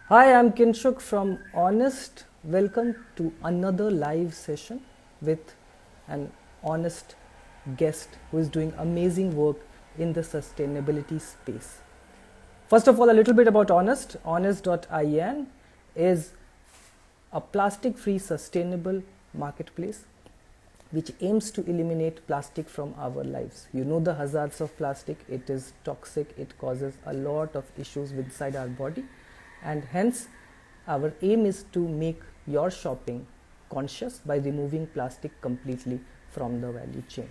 Hi, I'm Kinshuk from Honest. Welcome to another live session with an honest guest who is doing amazing work in the sustainability space. First of all, a little bit about Honest. Honest.in is a plastic free sustainable marketplace which aims to eliminate plastic from our lives. You know the hazards of plastic, it is toxic, it causes a lot of issues inside our body, and hence our aim is to make your shopping conscious by removing plastic completely from the value chain.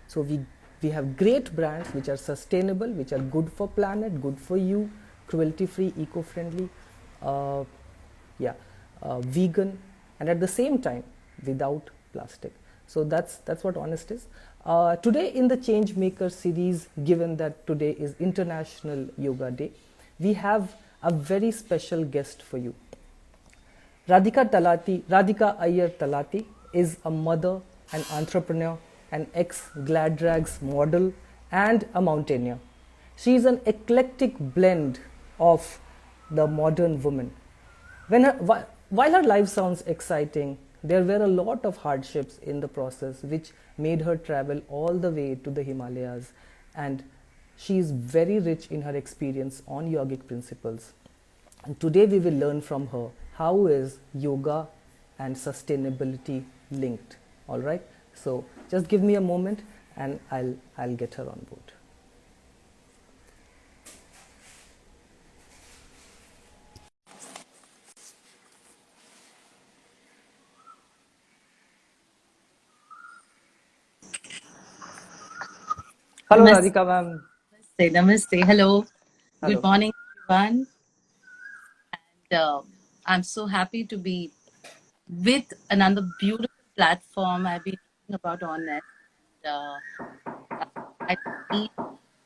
So we have great brands which are sustainable, which are good for planet, good for you, cruelty free, eco friendly, uh, vegan, and at the same time without plastic. So that's what Honest is. Today in the Changemakers series, given that today is International Yoga Day, we have a very special guest for you. Radhika Talati is a mother, an entrepreneur, an ex-Glad Rags model, and a mountaineer. She is an eclectic blend of the modern woman. While her life sounds exciting, there were a lot of hardships in the process which made her travel all the way to the Himalayas, and she is very rich in her experience on yogic principles. And today we will learn from her how is yoga and sustainability linked. All right, so just give me a moment and I'll get her on board. Hello Namaste, Radhika ma'am. namaste. Hello. Good Hello. morning, everyone. And I'm so happy to be with another beautiful platform. I've been talking about on it. Uh, I think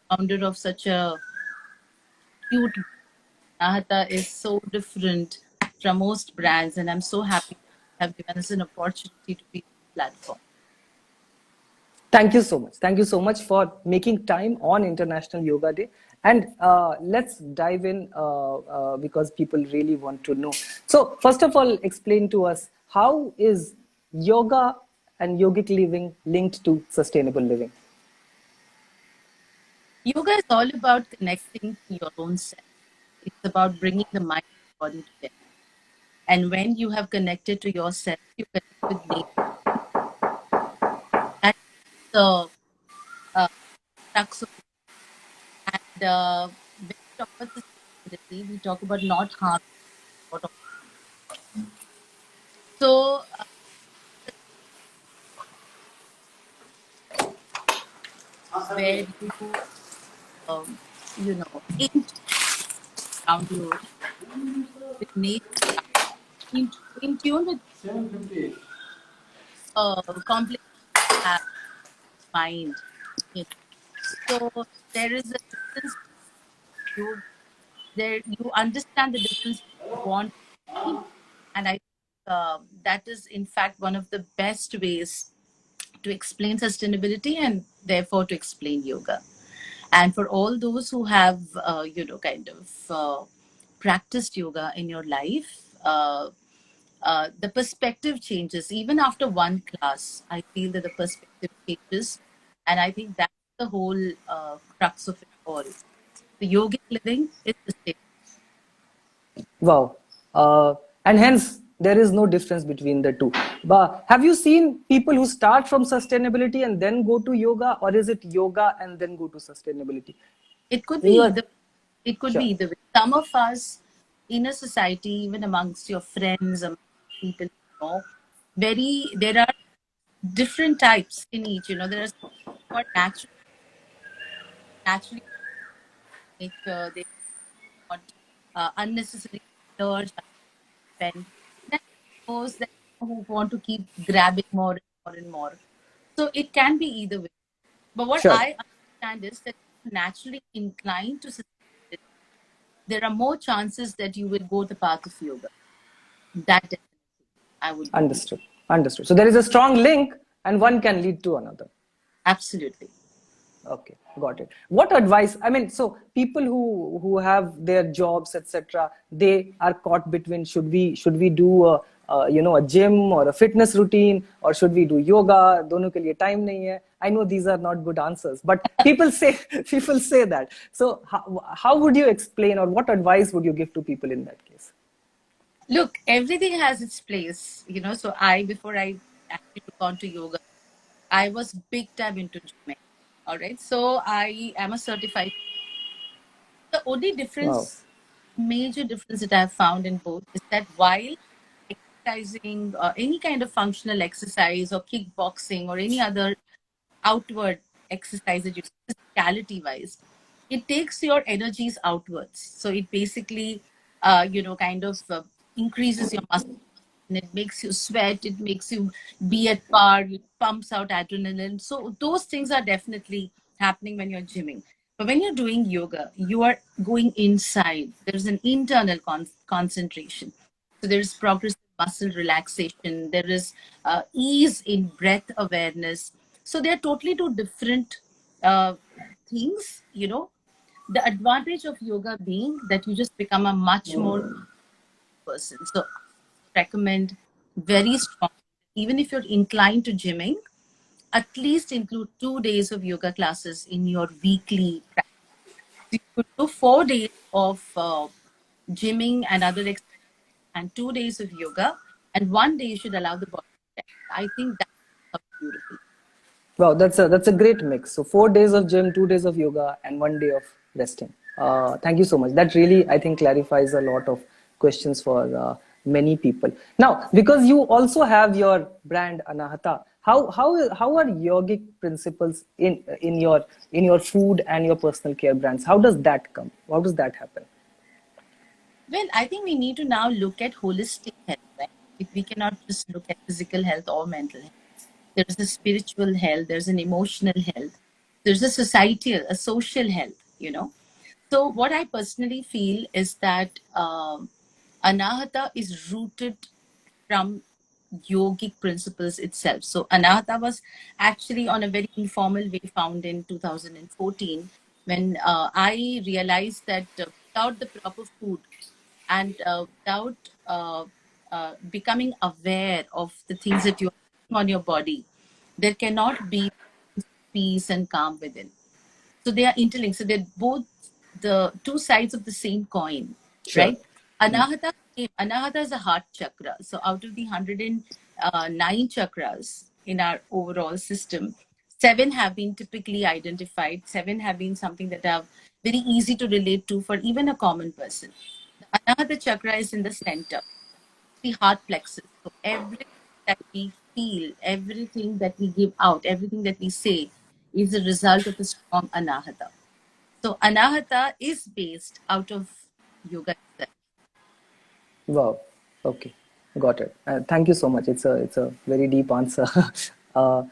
founder of such a cute Anahata is so different from most brands, and I'm so happy to have given us an opportunity to be on the platform. Thank you so much. Thank you so much for making time on International Yoga Day. And let's dive in because people really want to know. So, first of all, explain to us how is yoga and yogic living linked to sustainable living? Yoga is all about connecting to your own self. It's about bringing the mind and body together. And when you have connected to yourself, you connect with nature. That's the uh, crux of it. And when we talk about sustainability, we talk about not harm. So, where you, you know, in around you with nature, in tune with complex have mind. You know. So there is a difference. You there you understand the difference you want to achieve, and I think that is in fact one of the best ways to explain sustainability and therefore to explain yoga. And for all those who have kind of practiced yoga in your life, the perspective changes even after one class. I feel that the perspective changes, and I think that's the whole crux of it all. The yogic living is the same. Wow. And hence, there is no difference between the two. But have you seen people who start from sustainability and then go to yoga, or is it yoga and then go to sustainability? It could be When you are either. It could be sure. either way. Some of us in a society, even amongst your friends, among people you know, there are different types in each. You know, there are some who are naturally nature. They want unnecessary urge spend. Then those that who want to keep grabbing more and more and more. So it can be either way. But what Sure. I understand is that if you're naturally inclined to sustainability, there are more chances that you will go the path of yoga. That definitely, I would believe. Understood. Understood. So there is a strong link, and one can lead to another. Absolutely. Okay, got it. What advice? I mean, so people who have their jobs, etc., they are caught between should we do a gym or a fitness routine, or should we do yoga? दोनों के लिए time नहीं है. I know these are not good answers, but people say people say that. So how would you explain, or what advice would you give to people in that case? Look, everything has its place, So before I actually took on to yoga, I was big time into gymming. All right. So I am a certified. The only Wow. difference, major difference that I've found in both is that while exercising, any kind of functional exercise or kickboxing or any other outward exercise that you physicality wise, it takes your energies outwards. So it basically, kind of increases your muscle and it makes you sweat, it makes you be at par, it pumps out adrenaline. So those things are definitely happening when you're gymming. But when you're doing yoga, you are going inside. There's an internal concentration. So there's progressive muscle relaxation. There is ease in breath awareness. So they're totally two different things. The advantage of yoga being that you just become a much more person. So I recommend very strong. Even if you're inclined to gymming, at least include 2 days of yoga classes in your weekly practice. You could do 4 days of gymming and other exercises and 2 days of yoga, and one day you should allow the body to rest. I think that's beautiful. Wow, that's a great mix. So 4 days of gym, 2 days of yoga, and one day of resting. Thank you so much. That really, I think, clarifies a lot of questions for many people. Now, because you also have your brand Anahata, how are yogic principles in your food and your personal care brands? How does that come? How does that happen? Well, I think we need to now look at holistic health, right? If we cannot just look at physical health or mental health. There's a spiritual health, there's an emotional health, there's a societal, a social health. So what I personally feel is that Anahata is rooted from yogic principles itself. So Anahata was actually on a very informal way found in 2014 when I realized that without the proper food and without becoming aware of the things that you're putting on your body, there cannot be peace and calm within. So they are interlinked. So they're both the two sides of the same coin, Sure. right? Anahata is a heart chakra. So out of the 109 chakras in our overall system, seven have been typically identified. Seven have been something that are very easy to relate to for even a common person. The Anahata chakra is in the center, the heart plexus. So everything that we feel, everything that we give out, everything that we say is a result of a strong Anahata. So Anahata is based out of yoga itself. Wow. Okay. Got it. Thank you so much. It's a very deep answer. uh,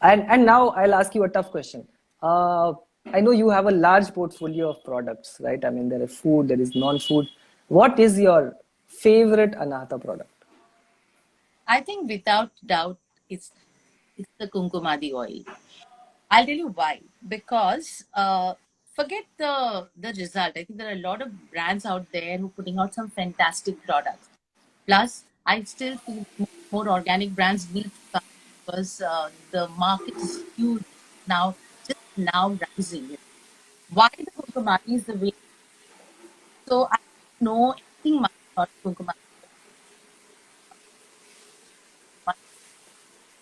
and now I'll ask you a tough question. I know you have a large portfolio of products, right? I mean, there is food, there is non-food. What is your favorite Anahata product? I think without doubt it's the Kumkum Aadhi oil. I'll tell you why. Because forget the result. I think there are a lot of brands out there who are putting out some fantastic products. Plus, I still feel more organic brands need to come because the market is huge now, just now rising. Why the Kumkumadi is the way? So I don't know anything much about Kumkumadi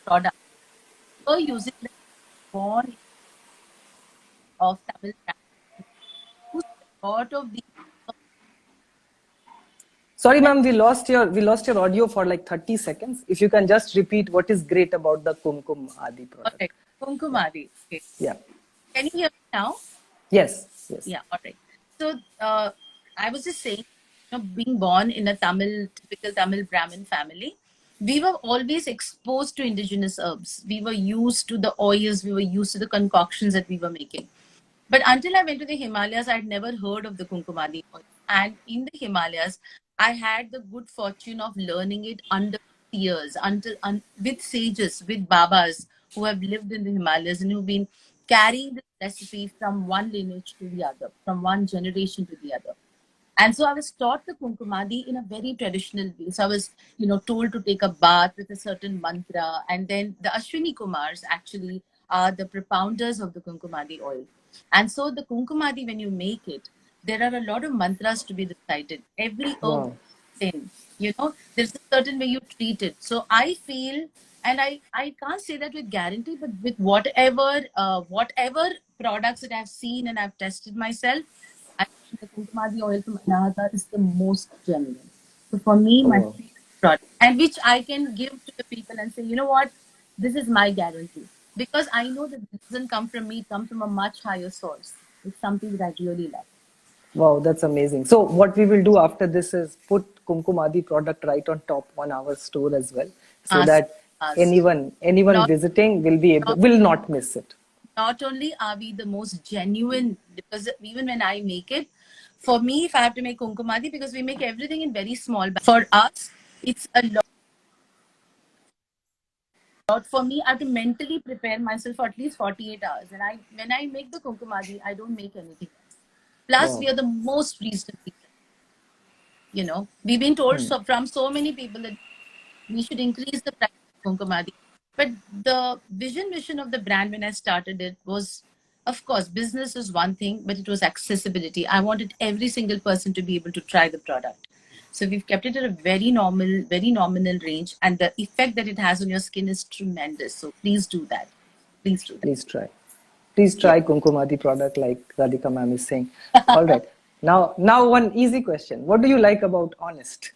product. We're using the born of Tamil brand. Use a lot of these. Sorry, ma'am, we lost your audio for like 30 seconds. If you can just repeat what is great about the Kumkum Adi product. Correct. Kumkumadi. Okay. Yeah. Can you hear me now? Yes. Yes. Yeah, all right. So I was just saying, being born in a typical Tamil Brahmin family, we were always exposed to indigenous herbs. We were used to the oils, we were used to the concoctions that we were making. But until I went to the Himalayas, I had never heard of the Kumkumadi oil. And in the Himalayas, I had the good fortune of learning it under years, with sages, with babas who have lived in the Himalayas and who've been carrying the recipe from one lineage to the other, from one generation to the other. And so I was taught the Kumkumadi in a very traditional way. So I was, told to take a bath with a certain mantra. And then the Ashwini Kumars actually are the propounders of the Kumkumadi oil. And so the Kumkumadi, when you make it, there are a lot of mantras to be recited. Every herb Wow. in, there's a certain way you treat it. So I feel, and I can't say that with guarantee, but with whatever products that I've seen and I've tested myself, I think the Kumkumadi oil from Anahata is the most genuine. So for me, Oh, my wow. favorite product, and which I can give to the people and say, you know what, this is my guarantee. Because I know that it doesn't come from me, it comes from a much higher source. It's something that I really love. Wow, that's amazing. So what we will do after this is put Kumkum Aadhi product right on top on our store as well, so Asked, that asked. anyone Not, visiting will not miss it. not only are we the most genuine, because even when I make it, for me, if I have to make Kumkumadi, because we make everything in very small batches. For us, it's a lot. For me, I have to mentally prepare myself for at least 48 hours. And when I make the Kumkumadi, I don't make anything else. Plus, we Wow. are the most reasonable. We've been told from so many people that we should increase the price of Kumkumadi. But the vision of the brand when I started it was, of course, business is one thing, but it was accessibility. I wanted every single person to be able to try the product. So we've kept it at a very nominal range, and the effect that it has on your skin is tremendous. So please do that. Please do that. Please try. Please Yeah. try Kumkum Aadhi product like Radhika ma'am is saying. All right. Now one easy question. What do you like about Honest?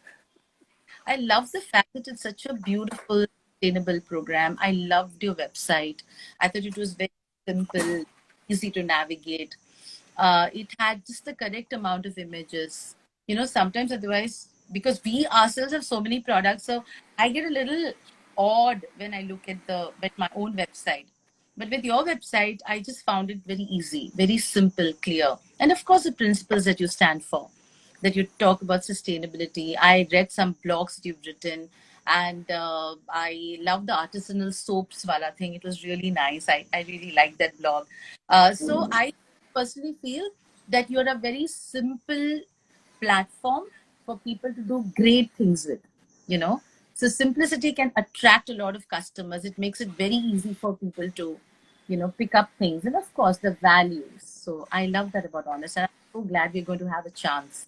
I love the fact that it's such a beautiful, sustainable program. I loved your website. I thought it was very simple, easy to navigate. It had just the correct amount of images. Sometimes otherwise, because we ourselves have so many products, so I get a little odd when I look at my own website. But with your website, I just found it very easy, very simple, clear. And of course, the principles that you stand for, that you talk about sustainability. I read some blogs that you've written, and I love the artisanal soaps wala thing. It was really nice. I really like that blog. So I personally feel that you're a very simple platform for people to do great things with, you know. So simplicity can attract a lot of customers. It makes it very easy for people to, pick up things. And of course, the values. So I love that about Honest. And I'm so glad we're going to have a chance.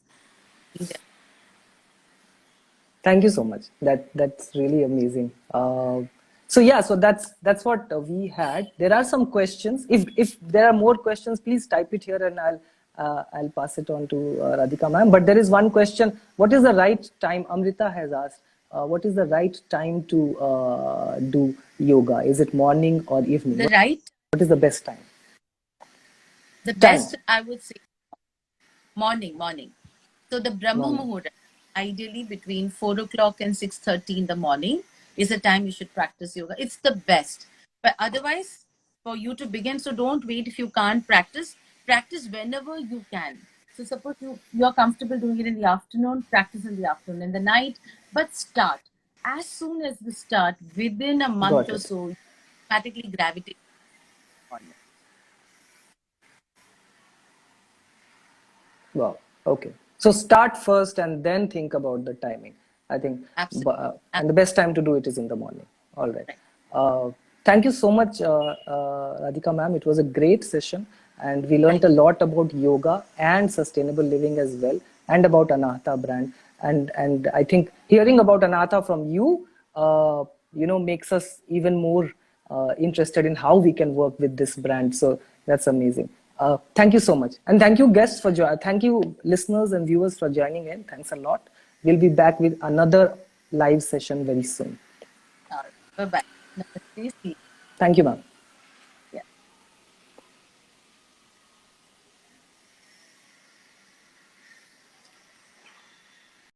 Thank you so much. That's really amazing. So yeah, so that's what we had. There are some questions. If there are more questions, please type it here, and I'll pass it on to Radhika ma'am. But there is one question: what is the right time? Amrita has asked. What is the right time to do yoga? Is it morning or evening? The right, What is the best time? the Time. best, I would say, morning. So the Brahma Morning. Muhurta, ideally between 4 o'clock and 6:30 in the morning, is the time you should practice yoga. It's the best. But otherwise, for you to begin, so don't wait if you can't practice. Practice whenever you can. So suppose you're comfortable doing it in the afternoon, practice in the afternoon, in the night, but start. As soon as you start, within a month Got or it. so, you automatically gravitate on it. Wow. Okay. So start first and then think about the timing. I think, Absolutely. and the best time to do it is in the morning. All right. Right. Thank you so much, Radhika ma'am. It was a great session, and we learned Thank a lot about yoga and sustainable living as well, and about Anahata brand. And I think hearing about Anahata from you, makes us even more interested in how we can work with this brand. So that's amazing. Thank you so much, and thank you guests for thank you listeners and viewers for joining in. Thanks a lot. We'll be back with another live session very soon. you. All right. Bye-bye. Namaste. See you. Thank you, ma'am.